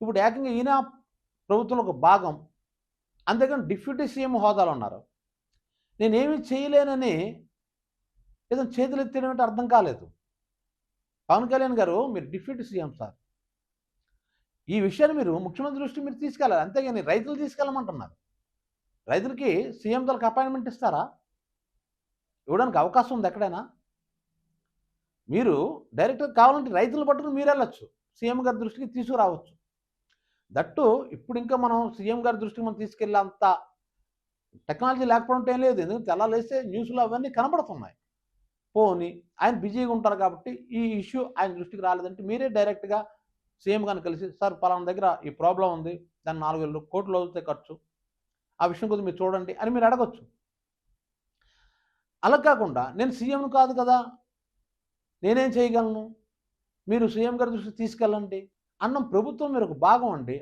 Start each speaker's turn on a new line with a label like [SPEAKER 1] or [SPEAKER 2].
[SPEAKER 1] ఇప్పుడు ఏకంగా ఈయన ప్రభుత్వంలో ఒక భాగం. అంతేగాని డిప్యూటీ సీఎం హోదాలో ఉన్నారు. నేనేమి చేయలేనని ఏదో చేతులెత్తేయడం అంటే అర్థం కాలేదు. పవన్ కళ్యాణ్ గారు మీరు డిప్యూటీ సీఎం సార్. ఈ విషయాన్ని మీరు ముఖ్యమంత్రి దృష్టికి మీరు తీసుకెళ్ళాలి. అంతేగాని రైతులు తీసుకెళ్ళమంటున్నారు. రైతులకి సీఎం తాలూకు అపాయింట్మెంట్ ఇస్తారా? ఇవ్వడానికి అవకాశం ఉంది ఎక్కడైనా? మీరు డైరెక్ట్‌గా కావాలంటే రైతులను పట్టుకొని మీరెళ్ళొచ్చు. సీఎం గారి దృష్టికి తీసుకురావచ్చు. దట్టు ఇప్పుడు ఇంకా మనం సీఎం గారి దృష్టికి మనం తీసుకెళ్ళేంత టెక్నాలజీ లేకపోవడం ఏం లేదు. ఎందుకంటే తెల్లార్లేస్తే న్యూస్‌లో అవన్నీ కనబడుతున్నాయి. పోనీ ఆయన బిజీగా ఉంటారు కాబట్టి ఈ ఇష్యూ ఆయన దృష్టికి రాలేదంటే మీరే డైరెక్ట్‌గా సీఎం గారిని కలిసి సార్ పలానా దగ్గర ఈ ప్రాబ్లమ్ ఉంది. దానికి 4,000 కోట్లు అవుతాయి ఖర్చు. ఆ విషయం కొద్దిగా మీరు చూడండి అని మీరు అడగొచ్చు. అలా కాకుండా నేను సీఎంని కాదు కదా! నేనేం చేయగలను? మీరు సీఎం గారి దృష్టికి తీసుకెళ్ళండి. అన్నం ప్రభుత్వం మీరు ఒక భాగం అండి.